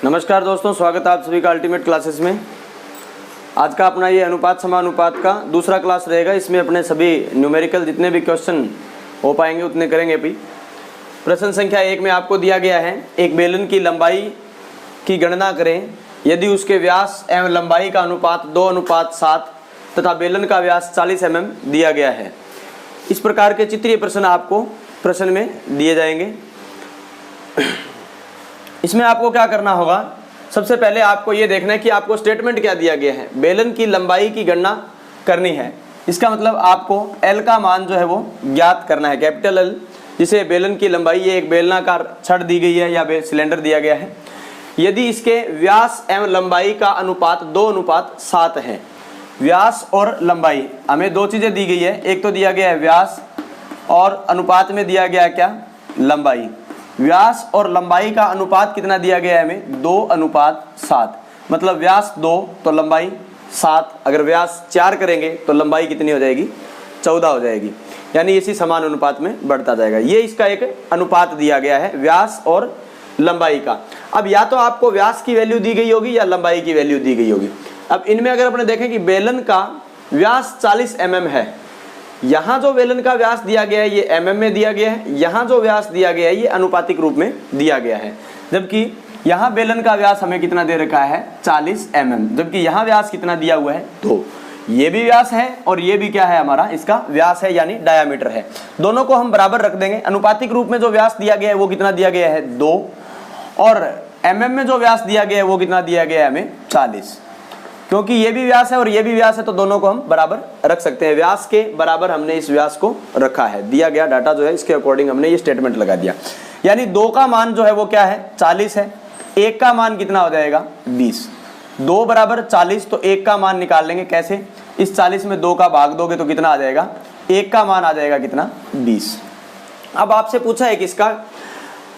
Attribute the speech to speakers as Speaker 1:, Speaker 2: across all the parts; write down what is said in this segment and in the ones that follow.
Speaker 1: नमस्कार दोस्तों, स्वागत है आप सभी का अल्टीमेट क्लासेस में। आज का अपना ये अनुपात समानुपात का दूसरा क्लास रहेगा। इसमें अपने सभी न्यूमेरिकल जितने भी क्वेश्चन हो पाएंगे उतने करेंगे। अभी प्रश्न संख्या 1 में आपको दिया गया है, एक बेलन की लंबाई की गणना करें यदि उसके व्यास एवं लंबाई का अनुपात 2:7 तथा बेलन का व्यास 40 mm दिया गया है। इस प्रकार के चित्रीय प्रश्न आपको प्रश्न में दिए जाएंगे। इसमें आपको क्या करना होगा, सबसे पहले आपको ये देखना है कि आपको स्टेटमेंट क्या दिया गया है। बेलन की लंबाई की गणना करनी है, इसका मतलब आपको L का मान जो है वो ज्ञात करना है, कैपिटल L, जिसे बेलन की लंबाई, ये एक बेलनाकार छड़ दी गई है या सिलेंडर दिया गया है। यदि इसके व्यास एवं लंबाई का अनुपात 2:7 है। व्यास और लंबाई, हमें दो चीज़ें दी गई है, एक तो दिया गया है व्यास और अनुपात में दिया गया है क्या, लंबाई। व्यास और लंबाई का अनुपात कितना दिया गया है हमें, 2:7। मतलब व्यास 2 तो लंबाई 7। अगर व्यास 4 करेंगे तो लंबाई कितनी हो जाएगी, 14 हो जाएगी। यानी इसी समान अनुपात में बढ़ता जाएगा। ये इसका एक अनुपात दिया गया है व्यास और लंबाई का। अब या तो आपको व्यास की वैल्यू दी गई होगी या लंबाई की वैल्यू दी गई होगी। अब इनमें अगर अपने देखें कि बेलन का व्यास 40 mm है, यहाँ जो बेलन का व्यास दिया गया है ये mm में दिया गया है, यहाँ जो व्यास दिया गया है ये अनुपातिक रूप में दिया गया है। जबकि यहाँ बेलन का व्यास हमें कितना दे रखा है, 40 mm, जबकि यहाँ व्यास कितना दिया हुआ है, 2। ये भी व्यास है और ये भी क्या है, हमारा इसका व्यास है यानी डायामीटर है। दोनों को हम बराबर रख देंगे। अनुपातिक रूप में जो व्यास दिया गया है वो कितना दिया गया है, 2, और mm में जो व्यास दिया गया है वो कितना दिया गया है हमें, 40। क्योंकि ये भी व्यास है और ये भी व्यास है तो दोनों को हम बराबर रख सकते हैं। व्यास के बराबर हमने इस व्यास को रखा है, दिया गया डाटा जो है इसके अकॉर्डिंग हमने ये स्टेटमेंट लगा दिया। यानी 2 का मान जो है वो क्या है, 40 है। 1 का मान कितना हो जाएगा, 20। 2 बराबर 40, तो 1 का मान निकाल लेंगे। कैसे, इस 40 में 2 का भाग दोगे तो कितना आ जाएगा, 1 का मान आ जाएगा कितना, 20। अब आपसे पूछा है कि इसका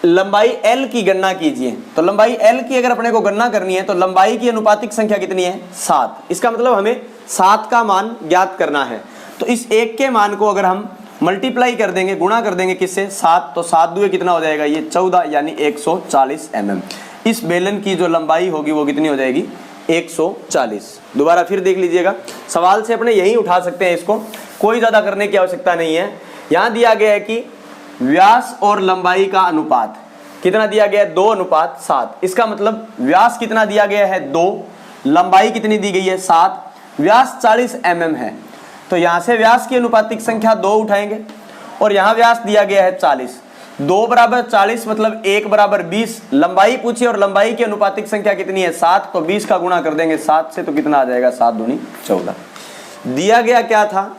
Speaker 1: लंबाई L की गणना कीजिए। तो लंबाई L की अगर अपने को गणना करनी है तो लंबाई की अनुपातिक संख्या कितनी है, 7। इसका मतलब हमें 7 का मान ज्ञात करना है। तो इस 1 के मान को अगर हम मल्टीप्लाई कर देंगे, गुणा कर देंगे किससे, 7, तो 7 दूए कितना हो जाएगा, ये 14, यानी 140 mm। इस बेलन की जो लंबाई होगी वो कितनी हो जाएगी, 140। दोबारा फिर देख लीजिएगा, सवाल से अपने यही उठा सकते हैं इसको, कोई ज़्यादा करने की आवश्यकता नहीं है। यहाँ दिया गया है कि व्यास और लंबाई का अनुपात कितना दिया गया है, 2:7। इसका मतलब व्यास कितना दिया गया है, 2, लंबाई कितनी दी गई है, 7, व्यास 40 mm है। तो यहाँ से व्यास की अनुपातिक संख्या 2 उठाएंगे और यहाँ व्यास दिया गया है 40। 2 बराबर 40 मतलब 1 बराबर 20। लंबाई पूछी और लंबाई की अनुपातिक संख्या कितनी है, 7, तो 20 का गुणा कर देंगे 7 से तो कितना आ जाएगा, 7 दूनी 14। दिया गया क्या था,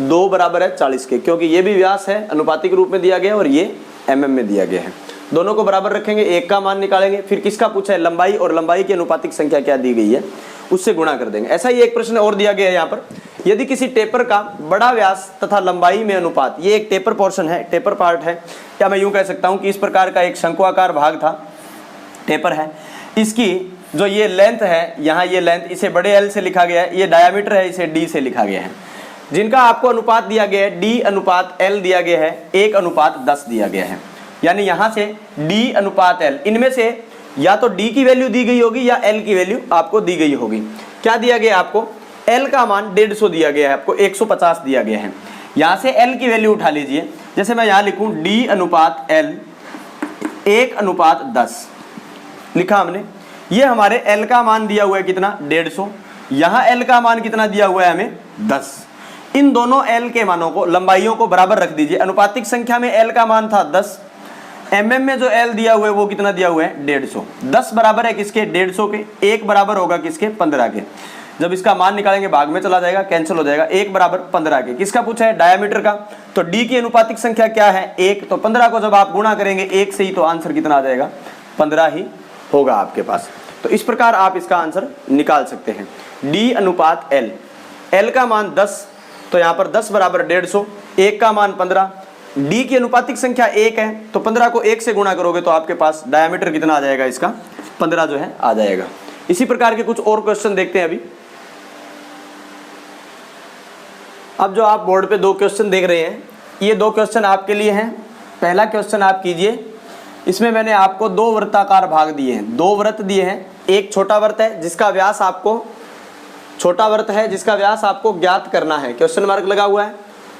Speaker 1: 2 बराबर है 40 के, क्योंकि ये भी व्यास है, अनुपातिक रूप में दिया गया है और ये mm में दिया गया है। दोनों को बराबर रखेंगे, 1 का मान निकालेंगे। फिर किसका पूछा है, लंबाई, और लंबाई की अनुपातिक संख्या क्या दी गई है उससे गुणा कर देंगे। ऐसा ही एक प्रश्न और दिया गया है यहाँ पर, यदि किसी टेपर का बड़ा व्यास तथा लंबाई में अनुपात, ये एक टेपर पोर्शन है, टेपर पार्ट है, या मैं यूँ कह सकता हूँ कि इस प्रकार का एक शंकुआकार भाग था, टेपर है। इसकी जो ये लेंथ है, यहाँ ये लेंथ, इसे बड़े L से लिखा गया है, ये डायामीटर है, इसे D से लिखा गया है। जिनका आपको अनुपात दिया गया है, D/L दिया गया है, 1:10 दिया गया है। यानी यहाँ से D/L, इनमें से या तो D की वैल्यू दी गई होगी या L की वैल्यू आपको दी गई होगी। क्या दिया गया आपको, L का मान 150 दिया गया है, आपको 150 दिया गया है। यहाँ से L की वैल्यू उठा लीजिए। जैसे मैं यहाँ लिखूँ D/L 1:10 लिखा हमने। ये हमारे L का मान दिया हुआ है कितना, 150। यहाँ L का मान कितना दिया हुआ है हमें, 10। इन दोनों L के मानों को, लंबाइयों को बराबर रख दीजिए। अनुपातिक संख्या में L का मान था 10, mm में जो L दिया हुआ है वो कितना दिया हुआ है, 150। 10 बराबर है किसके, 150 के। 1 बराबर होगा किसके, 15 के। जब इसका मान निकालेंगे भाग में चला जाएगा, कैंसिल हो जाएगा। 1 बराबर 15 के। किसका पूछा है, डायामीटर का। तो D की अनुपातिक संख्या क्या है, 1। तो 15 को जब आप गुणा करेंगे 1 से ही, तो आंसर कितना आ जाएगा, 15 ही होगा आपके पास। तो इस प्रकार आप इसका आंसर निकाल सकते हैं, D/L। L का मान 10, तो यहाँ पर 10 बराबर 150, 1 का मान 15। D की अनुपातिक संख्या 1 है, तो 15 को 1 से गुणा करोगे तो आपके पास डायामीटर कितना आ जाएगा, इसका 15 जो है आ जाएगा। इसी प्रकार के कुछ और क्वेश्चन देखते हैं अभी। अब जो आप बोर्ड पे 2 क्वेश्चन देख रहे हैं, ये 2 क्वेश्चन आपके लिए हैं। पहला क्वेश्चन आप कीजिए, इसमें मैंने आपको दो वृत्ताकार भाग दिए हैं, दो वृत्त दिए हैं। एक छोटा वृत्त है जिसका व्यास आपको ज्ञात करना है, क्वेश्चन मार्क लगा हुआ है।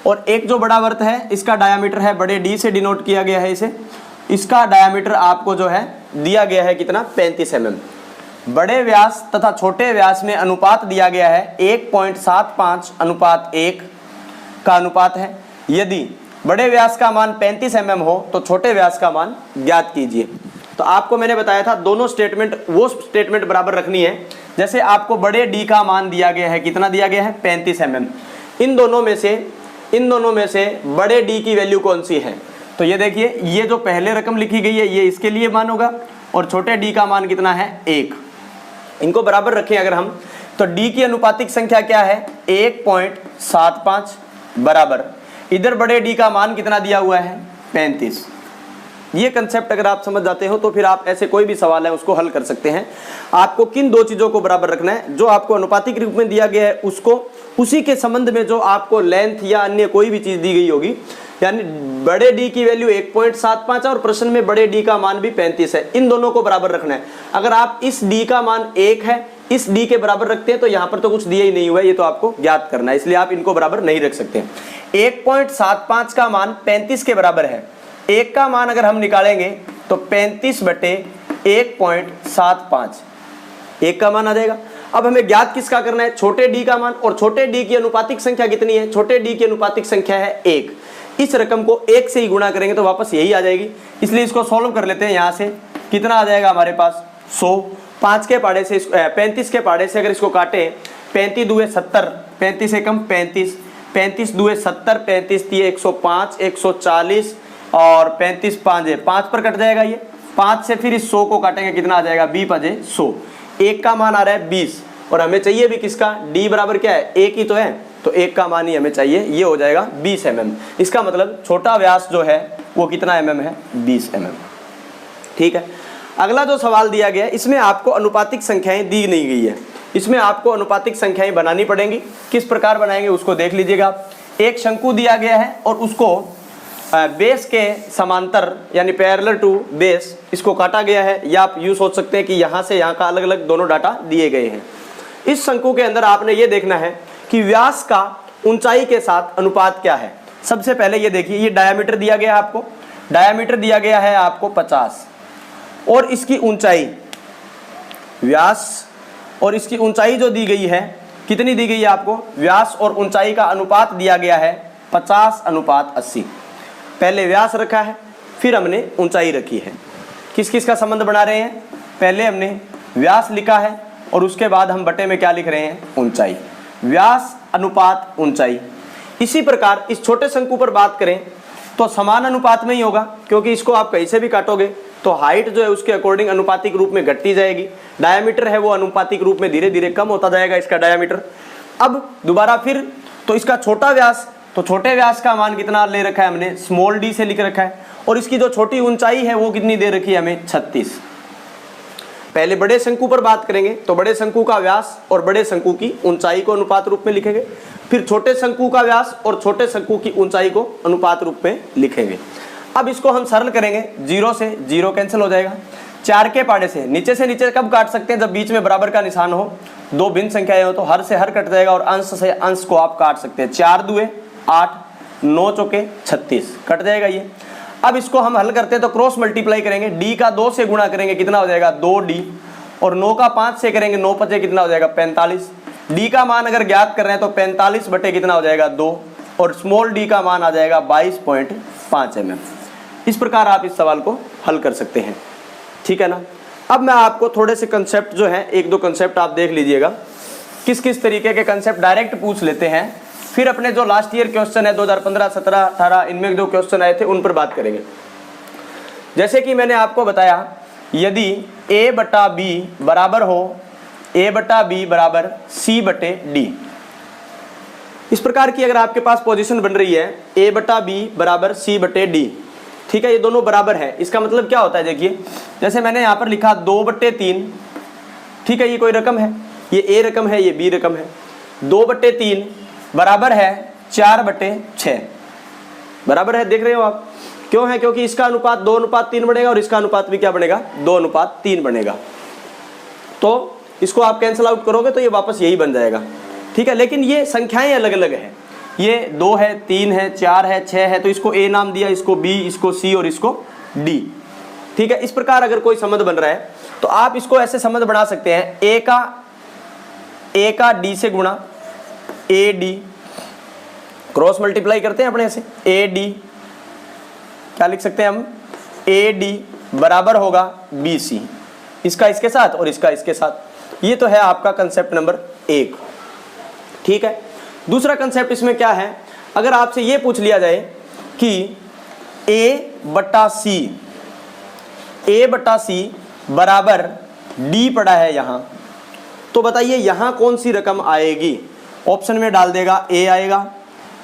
Speaker 1: और एक जो बड़ा वृत्त है इसका डायामीटर है, बड़े डी से डिनोट किया गया है इसे, इसका डायामीटर आपको जो है दिया गया है कितना, 35 mm। बड़े व्यास तथा छोटे व्यास में अनुपात दिया गया है 1.75:1 का अनुपात है। यदि बड़े व्यास का मान 35 mm हो तो छोटे व्यास का मान ज्ञात कीजिए। तो आपको मैंने बताया था दोनों स्टेटमेंट, वो स्टेटमेंट बराबर रखनी है। जैसे आपको बड़े डी का मान दिया गया है, कितना दिया गया है, 35 mm। इन दोनों में से बड़े डी की वैल्यू कौन सी है? तो ये देखिए, ये जो पहले रकम लिखी गई है ये इसके लिए मान होगा, और छोटे डी का मान कितना है, 1। इनको बराबर रखें अगर हम, तो डी की अनुपातिक संख्या क्या है, 1.75 बराबर, इधर बड़े डी का मान कितना दिया हुआ है, 35। ये कंसेप्ट अगर आप समझ जाते हो तो फिर आप ऐसे कोई भी सवाल है उसको हल कर सकते हैं। आपको किन दो चीज़ों को बराबर रखना है, जो आपको अनुपातिक रूप में दिया गया है उसको उसी के संबंध में जो आपको लेंथ या अन्य कोई भी चीज़ दी गई होगी, यानी बड़े डी की वैल्यू 1.75 है और प्रश्न में बड़े डी का मान भी 35 है, इन दोनों को बराबर रखना है। अगर आप इस डी का मान 1 है, इस डी के बराबर रखते हैं तो यहाँ पर तो कुछ दिया ही नहीं हुआ है, ये तो आपको ज्ञात करना है, इसलिए आप इनको बराबर नहीं रख सकते। 1.75 का मान 35 के बराबर है, 1 का मान अगर हम निकालेंगे तो 35/1.75, 1 का मान आ जाएगा। अब हमें ज्ञात किसका करना है, छोटे डी का मान, और छोटे डी की अनुपातिक संख्या कितनी है, छोटे डी की अनुपातिक संख्या है 1। इस रकम को 1 से ही गुणा करेंगे तो वापस यही आ जाएगी, इसलिए इसको सॉल्व कर लेते हैं। यहाँ से कितना आ जाएगा हमारे पास, 100। 5 के पाड़े से 35 के पाड़े से अगर इसको काटे, 35 दूए 70, 35 एकम 35, 35 दूए 70, 35 दिए 105, 140 और 35 5 5 पर कट जाएगा ये। 5 से फिर इस 100 को काटेंगे, कितना आ जाएगा, 20 5 100। 1 का मान आ रहा है 20, और हमें चाहिए भी किसका, डी बराबर क्या है, 1 ही तो है, तो 1 का मान ही हमें चाहिए, ये हो जाएगा 20 mm। इसका मतलब छोटा व्यास जो है वो कितना mm है, 20 mm। ठीक है, अगला जो सवाल दिया गया है इसमें आपको अनुपातिक संख्याएं दी नहीं गई है, इसमें आपको अनुपातिक संख्याएं बनानी पड़ेंगी। किस प्रकार बनाएंगे उसको देख लीजिएगा। एक शंकु दिया गया है और उसको बेस के समांतर यानी पैरेलल टू बेस इसको काटा गया है, या आप यूँ सोच सकते हैं कि यहाँ से यहाँ का अलग अलग दोनों डाटा दिए गए हैं। इस शंकु के अंदर आपने ये देखना है कि व्यास का ऊंचाई के साथ अनुपात क्या है। सबसे पहले ये देखिए, ये डायामीटर दिया गया है आपको, डायामीटर दिया गया है आपको 50, और इसकी ऊंचाई, व्यास और इसकी ऊंचाई जो दी गई है, कितनी दी गई है आपको, व्यास और ऊंचाई का अनुपात दिया गया है 50:80। पहले व्यास रखा है, फिर हमने ऊंचाई रखी है। किस किस का संबंध बना रहे हैं, पहले हमने व्यास लिखा है और उसके बाद हम बटे में क्या लिख रहे हैं, ऊंचाई। व्यास अनुपात ऊंचाई। इसी प्रकार इस छोटे शंकु पर बात करें तो समान अनुपात में ही होगा, क्योंकि इसको आप कहीं से भी काटोगे तो हाइट जो है उसके अकॉर्डिंग अनुपातिक रूप में घटती जाएगी। डायामीटर है वो अनुपातिक रूप में धीरे धीरे कम होता जाएगा इसका डायामीटर। अब दोबारा फिर तो इसका छोटा व्यास, तो छोटे व्यास का मान कितना ले रखा है हमने, स्मॉल डी से लिख रखा है, और इसकी जो छोटी ऊंचाई है वो कितनी दे रखी है हमें, 36। पहले बड़े शंकु पर बात करेंगे तो बड़े शंकु का व्यास और बड़े शंकु की ऊंचाई को अनुपात रूप में लिखेंगे, फिर छोटे शंकु का व्यास और छोटे शंकु की ऊंचाई को अनुपात रूप में लिखेंगे। अब इसको हम सरल करेंगे, 0 से 0 कैंसिल हो जाएगा। 4 के पाड़े से नीचे कब काट सकते हैं, जब बीच में बराबर का निशान हो, दो भिन्न संख्याएं हो तो हर से हर कट जाएगा और अंश से अंश को आप काट सकते हैं। 4 दूए 8, 9 चौके 36 कट जाएगा ये। अब इसको हम हल करते हैं तो क्रॉस मल्टीप्लाई करेंगे, डी का 2 से गुणा करेंगे, कितना हो जाएगा, 2d, और 9 का 5 से करेंगे, 9 5 कितना हो जाएगा, 45। डी का मान अगर ज्ञात कर रहे हैं तो 45 बटे कितना हो जाएगा, 2, और स्मॉल डी का मान आ जाएगा 22.5 mm। इस प्रकार आप इस सवाल को हल कर सकते हैं, ठीक है ना। अब मैं आपको थोड़े से कंसेप्ट जो हैं, एक दो कंसेप्ट आप देख लीजिएगा, किस किस तरीके के कंसेप्ट डायरेक्ट पूछ लेते हैं, फिर अपने जो लास्ट ईयर क्वेश्चन है 2015, 17, 18 इनमें जो क्वेश्चन आए थे उन पर बात करेंगे। जैसे कि मैंने आपको बताया, यदि a/b बराबर हो, a/b बराबर c/d, इस प्रकार की अगर आपके पास पोजीशन बन रही है a/b बराबर c/d, ठीक है, ये दोनों बराबर है, इसका मतलब क्या होता है, देखिए जैसे मैंने यहाँ पर लिखा 2/3, ठीक है, ये कोई रकम है, ये a रकम है, ये b रकम है, 2/3 बराबर है 4/6, बराबर है, देख रहे हो आप क्यों है? क्योंकि इसका अनुपात 2:3 बनेगा और इसका अनुपात भी क्या बनेगा? 2:3 बनेगा। तो इसको आप कैंसिल आउट करोगे तो ये वापस यही बन जाएगा, ठीक है। लेकिन ये संख्याएं अलग अलग हैं, ये 2 है, 3 है, 4 है, 6 है, तो इसको ए नाम दिया, इसको बी, इसको सी और इसको डी, ठीक है। इस प्रकार अगर कोई संबंध बन रहा है तो आप इसको ऐसे संबंध बना सकते हैं, ए का डी से गुणा, ए डी क्रॉस मल्टीप्लाई करते हैं अपने ऐसे, ए डी क्या लिख सकते हैं हम? ए डी बराबर होगा बी सी, इसका इसके साथ और इसका इसके साथ। ये तो है आपका कंसेप्ट नंबर 1, ठीक है। दूसरा कंसेप्ट इसमें क्या है? अगर आपसे ये पूछ लिया जाए कि ए बटा सी बराबर डी पड़ा है यहां, तो बताइए यहां कौन सी रकम आएगी? ऑप्शन में डाल देगा ए आएगा,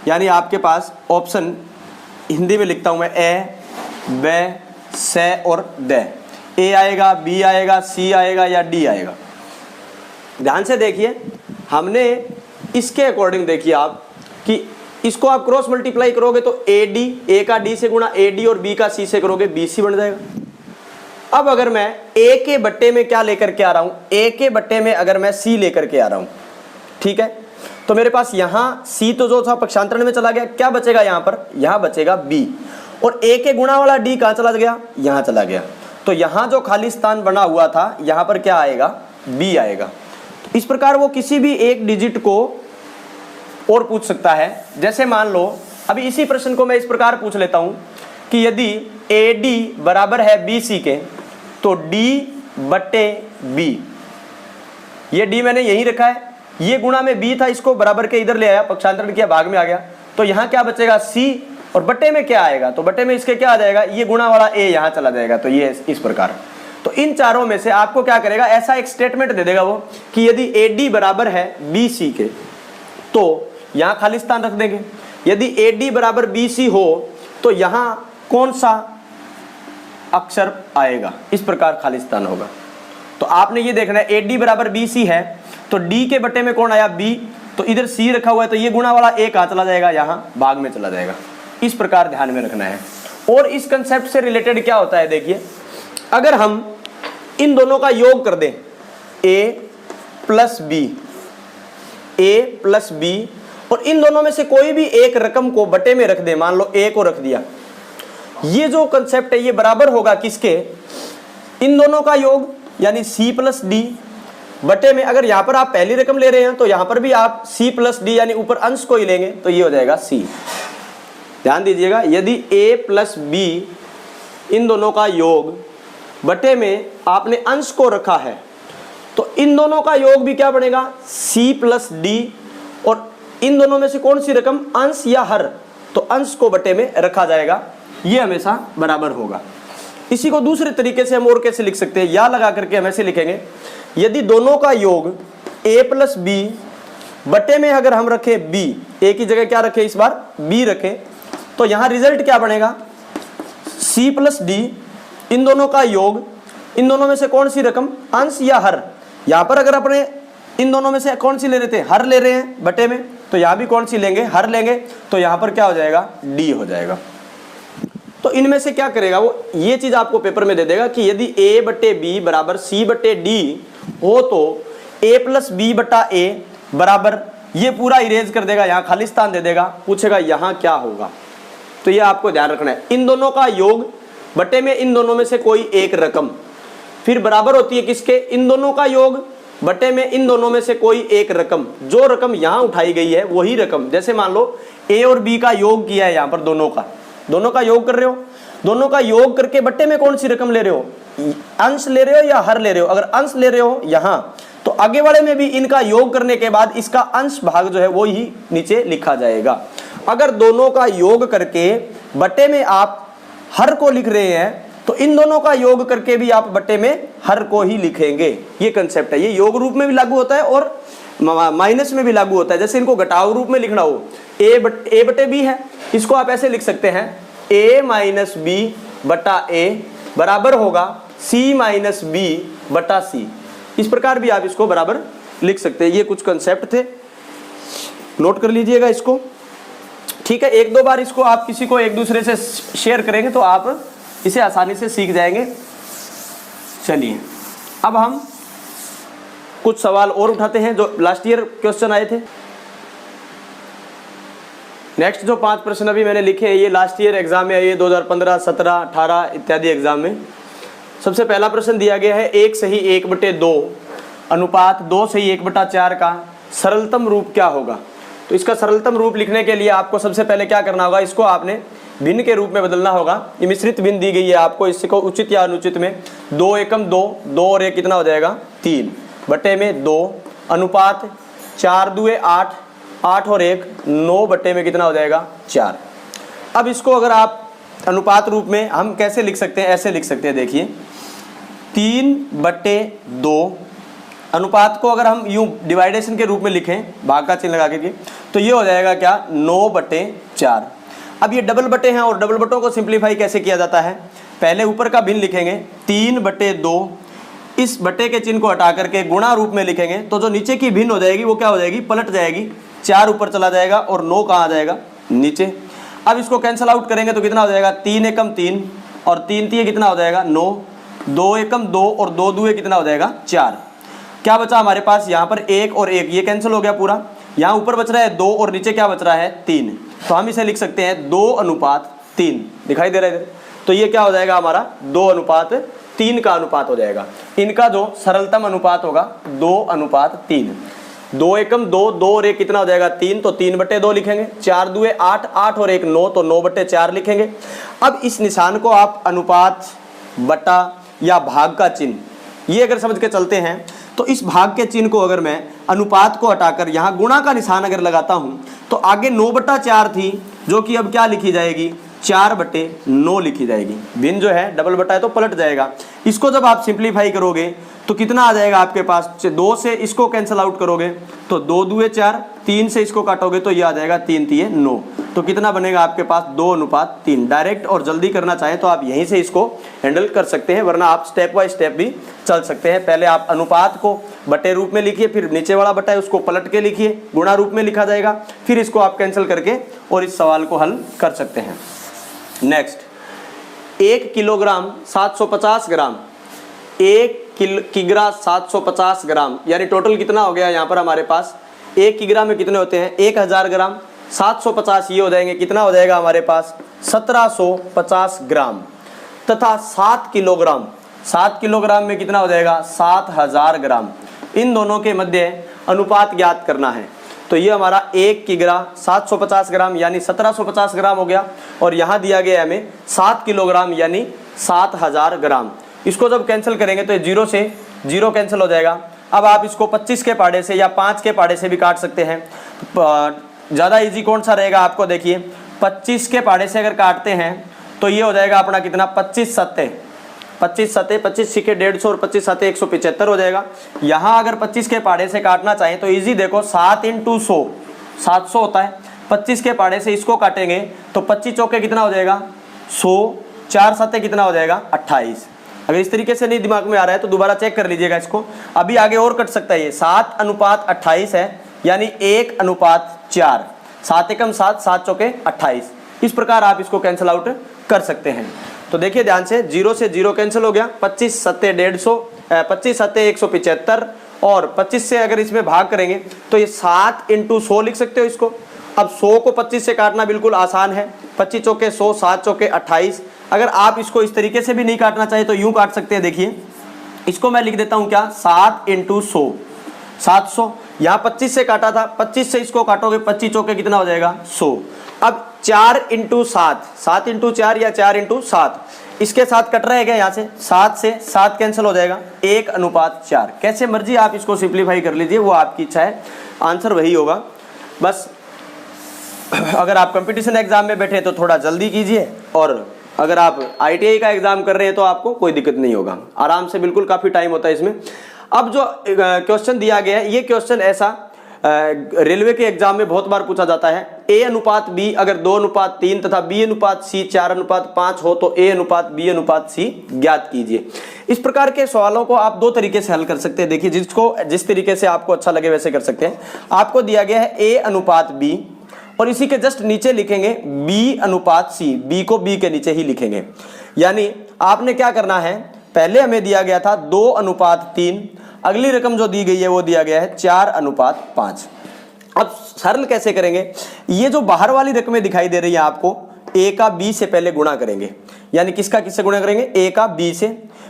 Speaker 1: यानी आपके पास ऑप्शन हिंदी में लिखता हूं मैं, ए, ब, से और द। ए आएगा, बी आएगा, सी आएगा या डी आएगा। ध्यान से देखिए, हमने इसके अकॉर्डिंग देखिए आप कि इसको आप क्रॉस मल्टीप्लाई करोगे तो ए डी, ए का डी से गुणा ए डी और बी का सी से करोगे बी सी बन जाएगा। अब अगर मैं ए के बट्टे में क्या लेकर के आ रहा हूं? ए के बट्टे में अगर मैं सी लेकर के आ रहा हूं, ठीक है, तो मेरे पास यहां सी तो जो था पक्षांतरण में चला गया, क्या बचेगा यहां पर? यहां बचेगा बी, और ए के गुणा वाला डी कहां चला गया? यहां चला गया। तो यहां जो खाली स्थान बना हुआ था यहां पर क्या आएगा? बी आएगा। इस प्रकार वो किसी भी एक डिजिट को और पूछ सकता है। जैसे मान लो अभी इसी प्रश्न को मैं इस प्रकार पूछ लेता हूं कि यदि ए डी बराबर है बी सी के, तो डी बट्टे बी, ये डी मैंने यही रखा है, ये गुणा में बी था, इसको बराबर के इधर ले आया, पक्षांतरण किया, भाग में आ गया, तो यहां क्या बचेगा? सी, और बट्टे में क्या आएगा? तो बट्टे में इसके क्या आ जाएगा? ये गुणा वाला ए यहां चला जाएगा। तो ये इस प्रकार, तो इन चारों में से आपको क्या करेगा? ऐसा एक स्टेटमेंट दे देगा वो कि यदि ए डी बराबर है बी सी के, तो यहां खाली स्थान रख देंगे। यदि ए डी बराबर बी सी हो तो यहां कौन सा अक्षर आएगा? इस प्रकार खाली स्थान होगा। तो आपने ये देखना है, ए डी बराबर बी सी है तो डी के बट्टे में कौन आया? बी, तो इधर सी रखा हुआ है, तो ये गुणा वाला ए कहां चला जाएगा? यहां भाग में चला जाएगा। इस प्रकार ध्यान में रखना है। और इस कंसेप्ट से रिलेटेड क्या होता है, देखिए, अगर हम इन दोनों का योग कर दें, ए प्लस बी, और इन दोनों में से कोई भी एक रकम को बटे में रख दे, मान लो ए को रख दिया, ये जो कंसेप्ट है ये बराबर होगा किसके? इन दोनों का योग, यानी सी प्लस डी बटे में, अगर यहां पर आप पहली रकम ले रहे हैं तो यहां पर भी आप सी प्लस डी यानी ऊपर अंश को ही लेंगे, तो ये हो जाएगा सी। ध्यान दीजिएगा, यदि ए प्लस बी इन दोनों का योग बटे में आपने अंश को रखा है, तो इन दोनों का योग भी क्या बनेगा? सी प्लस डी, और इन दोनों में से कौन सी रकम? अंश या हर, तो अंश को बटे में रखा जाएगा, ये हमेशा बराबर होगा। इसी को दूसरे तरीके से हम और कैसे लिख सकते हैं? या लगा करके हम ऐसे लिखेंगे, यदि दोनों का योग ए प्लस बी बटे में अगर हम रखें बी, ए की जगह क्या रखें? इस बार बी रखें, तो यहां रिजल्ट क्या बनेगा? सी प्लस डी, इन दोनों का योग, इन दोनों में से कौन सी रकम? अंश या हर। यहां पर अगर अपने इन दोनों में से कौन सी ले रहे थे? हर ले रहे हैं बटे में, तो यहां भी कौन सी लेंगे? हर लेंगे, तो यहां पर क्या हो जाएगा? डी हो जाएगा। तो इनमें से क्या करेगा वो? ये चीज आपको पेपर में दे देगा कि यदि ए बटे बी बराबर सी बटे डी हो तो ए प्लस बी बटा ए बराबर, ये पूरा इरेज कर देगा, यहां खाली स्थान दे देगा, पूछेगा यहां क्या होगा। तो ये आपको ध्यान रखना है, इन दोनों का योग बटे में इन दोनों में से कोई एक रकम, फिर बराबर होती है किसके? इन दोनों का योग बटे में इन दोनों में से कोई एक रकम, जो रकम यहां उठाई गई है वही रकम। जैसे मान लो ए और बी का योग किया है, यहां पर दोनों का योग कर रहे हो, दोनों का योग करके बट्टे में कौन सी रकम ले रहे हो? अंश ले रहे हो या हर ले रहे हो? अगर अंश ले रहे हो यहां, तो आगे वाले में भी इनका योग करने के बाद इसका अंश भाग जो है वो ही नीचे लिखा जाएगा। अगर दोनों का योग करके बट्टे में आप हर को लिख रहे हैं, तो इन दोनों का योग करके भी आप बट्टे में हर को ही लिखेंगे। ये कंसेप्ट है, ये योग रूप में भी लागू होता है और माइनस में भी लागू होता है। जैसे इनको घटाव रूप में लिखना हो, ए बटे बी है, इसको आप ऐसे लिख सकते हैं, ए माइनस बी बटा ए बराबर होगा सी माइनस बी बटा सी। इस प्रकार भी आप इसको बराबर लिख सकते हैं। ये कुछ कंसेप्ट थे, नोट कर लीजिएगा इसको, ठीक है, एक दो बार इसको आप किसी को एक दूसरे से शेयर करेंगे तो आप इसे आसानी से सीख जाएंगे। चलिए अब हम कुछ सवाल और उठाते हैं जो लास्ट ईयर क्वेश्चन आए थे। नेक्स्ट जो 5 प्रश्न अभी मैंने लिखे हैं ये लास्ट ईयर एग्जाम में आए, 2015, 17, 18 इत्यादि एग्जाम में। सबसे पहला प्रश्न दिया गया है 1 सही 1/2 अनुपात 2 सही 1/4 का सरलतम रूप क्या होगा। तो इसका सरलतम रूप लिखने के लिए आपको सबसे पहले क्या करना होगा, इसको आपने भिन्न के रूप में बदलना होगा। ये मिश्रित भिन्न दी गई है आपको, इसको उचित या अनुचित में 2 एकम 2, 2 और 1 कितना हो जाएगा 3 बटे में 2 अनुपात 4 दुए 8, 8 और 1 9 बटे में कितना हो जाएगा 4। अब इसको अगर आप अनुपात रूप में हम कैसे लिख सकते हैं, ऐसे लिख सकते हैं, देखिए 3/2 अनुपात को अगर हम यूं डिवाइडेशन के रूप में लिखें भाग का चिन्ह लगा के, तो ये हो जाएगा क्या 9/4। अब ये डबल बटे हैं और डबल बटों को सिंप्लीफाई कैसे किया जाता है, पहले ऊपर का भिन्न लिखेंगे 3/2, इस बटे के चिन्ह को हटा करके गुणा रूप में लिखेंगे तो जो नीचे की भिन्न हो जाएगी वो क्या हो जाएगी, पलट जाएगी, 4 ऊपर चला जाएगा और 9 कहाँ आ जाएगा नीचे। अब इसको कैंसिल आउट करेंगे तो कितना हो जाएगा 3 एकम 3 और 3 3 कितना हो जाएगा 9, 2 एकम 2 और 2 दुए कितना हो जाएगा 4। क्या बचा हमारे पास यहाँ पर 1 और 1 ये कैंसिल हो गया पूरा, यहाँ ऊपर बच रहा है 2 और नीचे क्या बच रहा है 3, तो हम इसे लिख सकते हैं 2:3 दिखाई दे रहा है इधर। तो ये क्या हो जाएगा हमारा 2:3 का अनुपात हो जाएगा। इनका जो सरलतम अनुपात होगा 2:3। 2 एकम 2, 2 और 1 कितना हो जाएगा 3, तो 3/2 लिखेंगे, 4 दुए 8, 8 और 1 9, तो 9/4 लिखेंगे। अब इस निशान को आप अनुपात बटा या भाग का चिन्ह ये अगर समझ के चलते हैं तो इस भाग के चिन्ह को अगर मैं अनुपात को हटाकर यहाँ गुणा का निशान अगर लगाता हूँ तो आगे 9/4 थी जो कि अब क्या लिखी जाएगी 4/9 लिखी जाएगी। भिन्न जो है डबल बटा है तो पलट जाएगा। इसको जब आप सिंप्लीफाई करोगे तो कितना आ जाएगा आपके पास, 2 से इसको कैंसिल आउट करोगे तो 2 दुए 4, 3 से इसको काटोगे तो ये आ जाएगा 3 3 9, तो कितना बनेगा आपके पास 2:3। डायरेक्ट और जल्दी करना चाहें तो आप यहीं से इसको हैंडल कर सकते हैं, वरना आप स्टेप बाय स्टेप भी चल सकते हैं। पहले आप अनुपात को बटे रूप में लिखिए, फिर नीचे वाला बटा है उसको पलट के लिखिए, गुणा रूप में लिखा जाएगा, फिर इसको आप कैंसिल करके और इस सवाल को हल कर सकते हैं। नेक्स्ट 1 किलोग्राम 750 ग्राम, 1 किग्रा 750 ग्राम यानी टोटल कितना हो गया यहाँ पर हमारे पास 1 किग्रा में कितने होते हैं 1000 ग्राम, 750 ये हो जाएंगे, कितना हो जाएगा हमारे पास 1750 ग्राम, तथा 7 किलोग्राम, 7 किलोग्राम में कितना हो जाएगा 7000 ग्राम। इन दोनों के मध्य अनुपात ज्ञात करना है। तो ये हमारा 1 किग्रा 750 ग्राम यानी 1750 ग्राम हो गया, और यहाँ दिया गया हमें 7 किलोग्राम यानी 7000 ग्राम। इसको जब कैंसिल करेंगे तो 0 से 0 कैंसिल हो जाएगा। अब आप इसको 25 के पाड़े से या 5 के पाड़े से भी काट सकते हैं। ज़्यादा इजी कौन सा रहेगा आपको, देखिए 25 के पाड़े से अगर काटते हैं तो ये हो जाएगा अपना कितना 25 सत्ते 25 सिक्के 150 और 25 सत्ते 175 हो जाएगा। यहाँ अगर 25 के पाड़े से काटना चाहें तो इजी देखो 7 × 100 700 होता है। 25 के पाड़े से इसको काटेंगे तो 25 चौके कितना हो जाएगा 100, 4 सत्ते कितना हो जाएगा 28। अगर इस तरीके से नहीं दिमाग में आ रहा है तो दोबारा चेक कर लीजिएगा इसको, अभी आगे और कट सकता है। ये 7:28 है यानी 1:4, 7 एकम 7, 7 चौके 28। इस प्रकार आप इसको कैंसिल आउट कर सकते हैं। तो देखिए ध्यान से 0 से 0 कैंसिल हो गया, 25 सत्ते 150, 25 सत्ते 175 और 25 से अगर इसमें भाग करेंगे तो ये 7 × 100 लिख सकते हो इसको। अब 100 को 25 से काटना बिल्कुल आसान है, 25 चौके 100, 7 चौके 28। अगर आप इसको इस तरीके से भी नहीं काटना चाहिए तो यूं काट सकते हैं। देखिए इसको मैं लिख देता हूं क्या 7 × 100 700। यहाँ 25 से काटा था, 25 से इसको काटोगे 25 चौके कितना हो जाएगा 100। अब 4 × 7, 7 × 4 या 4 × 7 इसके साथ कट रहेगा, यहाँ से 7 से 7 कैंसिल हो जाएगा, 1:4। कैसे मर्जी आप इसको सिंप्लीफाई कर लीजिए, वो आपकी इच्छा है, आंसर वही होगा। बस अगर आप कंपटीशन एग्जाम में बैठे तो थोड़ा जल्दी कीजिए, और अगर आप ITI का एग्जाम कर रहे हैं तो आपको कोई दिक्कत नहीं होगा, आराम से, बिल्कुल काफ़ी टाइम होता है इसमें। अब जो क्वेश्चन दिया गया है ये क्वेश्चन ऐसा रेलवे के एग्जाम में बहुत बार पूछा जाता है। A/B अगर 2:3 तथा B/C 4:5 हो तो A/B/C ज्ञात कीजिए। इस प्रकार के सवालों को आप 2 तरीके से हल कर सकते हैं। देखिए जिस तरीके से आपको अच्छा लगे वैसे कर सकते हैं। आपको दिया गया है A/B और इसी के जस्ट नीचे लिखेंगे b अनुपात c, b को b के नीचे ही लिखेंगे। यानी आपने क्या करना है, पहले हमें दिया गया था 2:3, अगली रकम जो दी गई है वो दिया गया है 4:5। अब सरल कैसे करेंगे, ये जो बाहर वाली रकमें दिखाई दे रही है आपको, a का b से पहले गुणा करेंगे, यानी किसका किससे गुणा करेंगे, a का b से।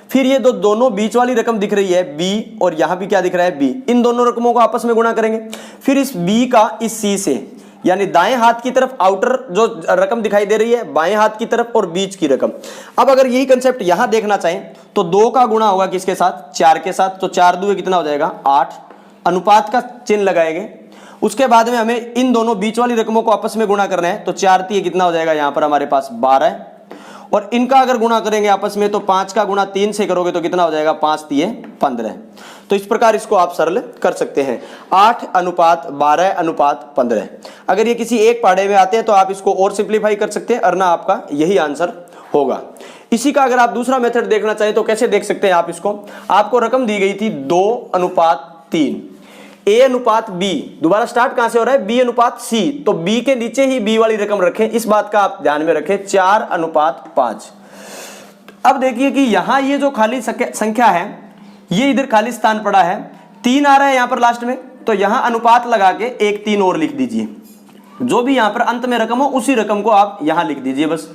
Speaker 1: फिर ये दोनों बीच वाली रकम दिख रही है b, और यहां भी क्या दिख रहा है b, इन दोनों रकमों को आपस में गुणा करेंगे। फिर इस b का इस c से, यानी दाएं हाथ की तरफ आउटर जो रकम दिखाई दे रही है, बाएं हाथ की तरफ और बीच की रकम। अब अगर यही कंसेप्ट यहां देखना चाहें तो 2 का गुणा होगा किसके साथ, 4 के साथ, तो 4 दूए कितना हो जाएगा 8, अनुपात का चिन्ह लगाएंगे। उसके बाद में हमें इन दोनों बीच वाली रकमों को आपस में गुणा करना है, तो 4 3 कितना हो जाएगा यहां पर हमारे पास 12, और इनका अगर गुणा करेंगे आपस में तो 5 का गुणा 3 से करोगे तो कितना हो जाएगा 5 3 15। तो इस प्रकार इसको आप सरल कर सकते हैं, 8:12:15। अगर ये किसी एक पहाड़े में आते हैं तो आप इसको और सिंप्लीफाई कर सकते हैं, अरना आपका यही आंसर होगा। इसी का अगर आप दूसरा मेथड देखना चाहें तो कैसे देख सकते हैं आप इसको, आपको रकम दी गई थी 2:3, a अनुपात b, दोबारा स्टार्ट कहां से हो रहा है, b अनुपात c, तो b के नीचे ही b वाली रकम रखें, इस बात का आप ध्यान में रखें, 4:5। अब देखिए कि यहां ये जो खाली संख्या है, ये इधर खाली स्थान पड़ा है, 3 आ रहा है यहां पर लास्ट में, तो यहां अनुपात लगा के एक 3 और लिख दीजिए, जो भी यहां पर अंत में रकम हो उसी रकम को आप यहां लिख दीजिए बस।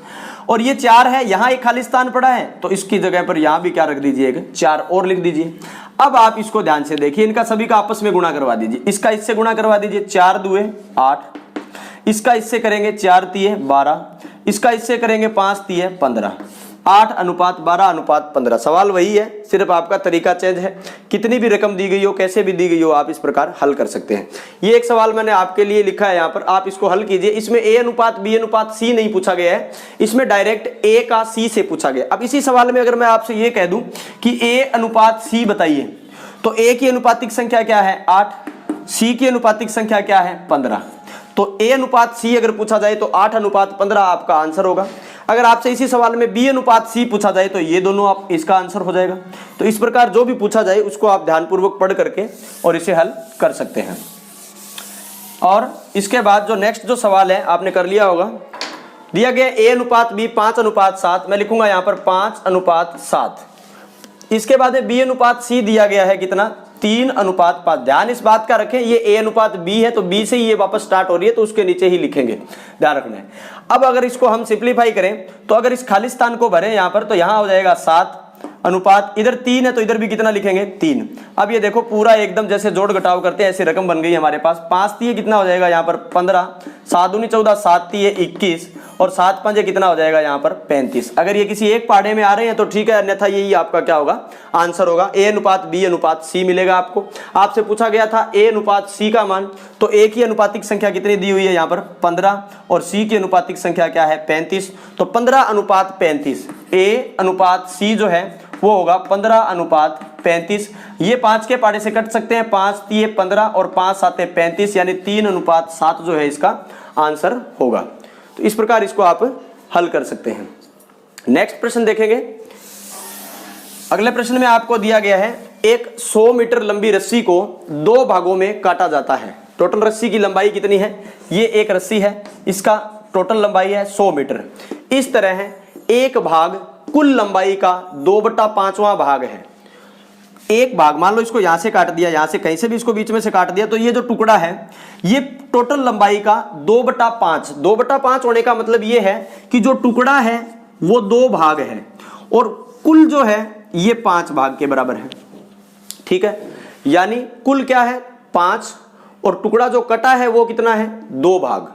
Speaker 1: और ये 4 है, यहां एक खाली स्थान पड़ा है, तो इसकी जगह पर यहां भी क्या रख दीजिए, 4 और लिख दीजिए। अब आप इसको ध्यान से देखिए, इनका सभी का आपस में गुणा करवा दीजिए, इसका इससे गुणा करवा दीजिए, 4 दूए 8, इसका इससे करेंगे 4 3 12, इसका इससे करेंगे 5 3 15, 8:12:15। सवाल वही है, सिर्फ आपका तरीका चेंज है, कितनी भी रकम दी गई हो, कैसे भी दी गई हो, आप इस प्रकार हल कर सकते हैं। ये एक सवाल मैंने आपके लिए लिखा है यहाँ पर, आप इसको हल कीजिए। इसमें a अनुपात b अनुपात c नहीं पूछा गया है, इसमें डायरेक्ट a का c से पूछा गया। अब इसी सवाल में अगर मैं आपसे ये कह दूं कि a अनुपात c बताइए, तो a की अनुपातिक संख्या क्या है 8, c की अनुपातिक संख्या क्या है 15, तो a अनुपात c अगर पूछा जाए तो 8:15 आपका आंसर होगा। अगर आपसे इसी सवाल में b अनुपात c पूछा जाए तो ये दोनों आप इसका आंसर हो जाएगा। तो इस प्रकार जो भी पूछा जाए उसको आप ध्यानपूर्वक पढ़ करके और इसे हल कर सकते हैं। और इसके बाद जो नेक्स्ट जो सवाल है आपने कर लिया होगा, दिया गया a अनुपात b 5:7, मैं लिखूंगा यहाँ पर 5:7। इसके बाद में b अनुपात c दिया गया है कितना 3:5। ध्यान इस बात का रखें, ये a अनुपात b है तो b से ही ये वापस स्टार्ट हो रही है, तो उसके नीचे ही लिखेंगे, ध्यान रखना है। अब अगर इसको हम सिंप्लीफाई करें तो अगर इस खाली स्थान को भरें यहाँ पर, तो यहाँ हो जाएगा 7 अनुपात, इधर 3 है तो इधर भी कितना लिखेंगे 3। अब ये देखो पूरा एकदम जैसे जोड़ घटाव करते हैं ऐसी रकम बन गई हमारे पास। 5 3 कितना हो जाएगा यहाँ पर 15, 7 दूनी 14, 7 3 21, और 7 5 कितना हो जाएगा यहाँ पर 35। अगर ये किसी एक पहाड़े में आ रहे हैं तो ठीक है, अन्यथा यही आपका क्या होगा आंसर होगा। a अनुपात b अनुपात c मिलेगा आपको। आपसे पूछा गया था a अनुपात c का मान, तो a की अनुपातिक संख्या कितनी दी हुई है यहाँ पर 15, और c की अनुपातिक संख्या क्या है 35, तो 15:35। a अनुपात c जो है वो होगा 15:35। ये 5 के पहाड़े से कट सकते हैं, 5 3 15 और 5 7 35, यानी 3:7 जो है इसका आंसर होगा। तो इस प्रकार इसको आप हल कर सकते हैं। नेक्स्ट प्रश्न देखेंगे। अगले प्रश्न में आपको दिया गया है एक 100 मीटर लंबी रस्सी को 2 भागों में काटा जाता है। टोटल रस्सी की लंबाई कितनी है, ये एक रस्सी है, इसका टोटल लंबाई है 100 मीटर। इस तरह है एक भाग कुल लंबाई का 2/5वां भाग है। एक भाग मान लो इसको यहां से काट दिया, यहां से कहीं से भी इसको बीच में से काट दिया, तो ये जो टुकड़ा है ये टोटल लंबाई का 2/5। 2/5 होने का मतलब ये है कि जो टुकड़ा है वो 2 भाग है और कुल जो है ये 5 भाग के बराबर है। ठीक है, यानी कुल क्या है 5 और टुकड़ा जो कटा है वो कितना है 2 भाग।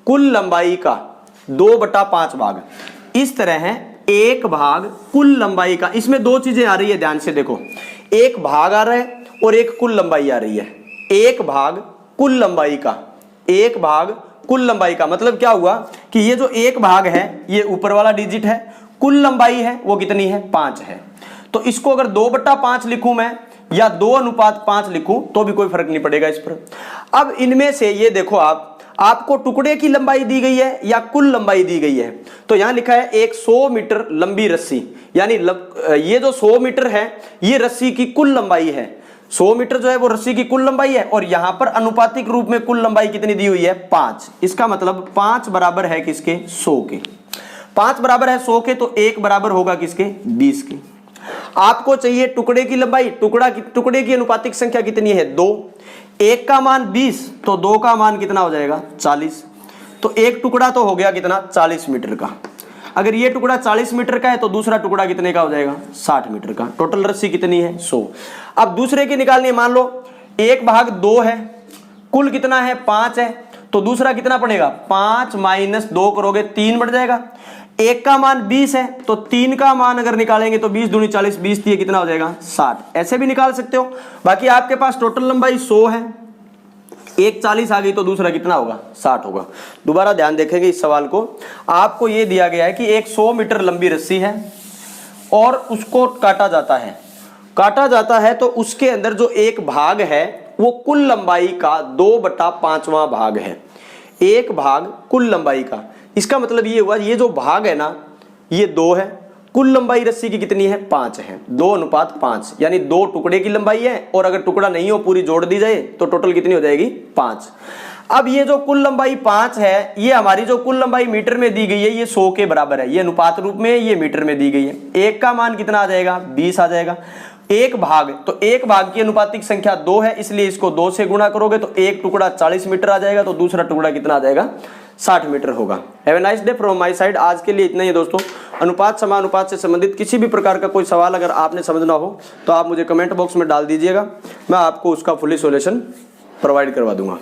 Speaker 1: कुल लंबाई का 2/5 भाग। इस तरह है एक भाग कुल लंबाई का, इसमें 2 चीजें आ रही है, ध्यान से देखो, एक भाग आ रहा है और एक कुल लंबाई आ रही है। एक भाग कुल लंबाई का, एक भाग कुल लंबाई का मतलब क्या हुआ कि ये जो एक भाग है ये ऊपर वाला डिजिट है, कुल लंबाई है वो कितनी है 5 है। तो इसको अगर 2/5 लिखूं मैं या 2:5 लिखूं तो भी कोई फर्क नहीं पड़ेगा इस पर। अब इनमें से ये देखो आपको टुकड़े की लंबाई दी गई है या कुल लंबाई दी गई है, तो यहां लिखा है एक 100 मीटर लंबी रस्सी, यानी ये जो 100 मीटर है ये रस्सी की कुल लंबाई है। 100 मीटर जो है वो रस्सी की कुल लंबाई है और यहां पर अनुपातिक रूप में कुल लंबाई कितनी दी हुई है 5। इसका मतलब 5 बराबर है किसके 100 के। 5 बराबर है 100 के तो 1 बराबर होगा किसके 20 के। आपको चाहिए टुकड़े की लंबाई, टुकड़े की अनुपातिक संख्या कितनी है 2। 1 का मान 20 तो 2 का मान कितना हो जाएगा 40। तो एक टुकड़ा तो हो गया कितना 40 मीटर का। अगर ये टुकड़ा 40 मीटर का है तो दूसरा टुकड़ा कितने का हो जाएगा 60 मीटर का। टोटल रस्सी कितनी है 100। अब दूसरे की निकालनी है, मान लो 1/2 है, कुल कितना है 5 है, तो दूसरा कितना पड़ेगा 5 - 2 करोगे 3 बढ़ जाएगा। 1 का मान 20 है तो 3 का मान अगर निकालेंगे तो 20 दूनी 40, 20 दिए कितना हो जाएगा 60। ऐसे भी निकाल सकते हो। बाकी आपके पास टोटल लंबाई 100 है, एक 40 आ गई तो दूसरा कितना होगा 60 होगा। दोबारा ध्यान देखेंगे इस सवाल को। आपको यह दिया गया है कि एक 100 मीटर लंबी रस्सी है और उसको काटा जाता है तो उसके अंदर जो एक भाग है वो कुल लंबाई का 2/5वां भाग है। एक भाग कुल लंबाई का, इसका मतलब ये हुआ ये जो भाग है ना ये 2 है, कुल लंबाई रस्सी की कितनी है 5 है, 2:5 यानी 2 टुकड़े की लंबाई है और अगर टुकड़ा नहीं हो पूरी जोड़ दी जाए तो टोटल कितनी हो जाएगी 5। अब ये जो कुल लंबाई 5 है ये हमारी जो कुल लंबाई मीटर में दी गई है ये 100 के बराबर है, ये अनुपात रूप में ये मीटर में दी गई है। 1 का मान कितना आ जाएगा 20 आ जाएगा। एक भाग, तो एक भाग की अनुपातिक संख्या 2 है इसलिए इसको 2 से गुणा करोगे तो एक टुकड़ा 40 मीटर आ जाएगा तो दूसरा टुकड़ा कितना आ जाएगा 60 मीटर होगा। Have a nice day from my side. आज के लिए इतना ही दोस्तों। अनुपात समानुपात से संबंधित किसी भी प्रकार का कोई सवाल अगर आपने समझना हो तो आप मुझे कमेंट बॉक्स में डाल दीजिएगा, मैं आपको उसका फुली सॉल्यूशन प्रोवाइड करवा दूंगा।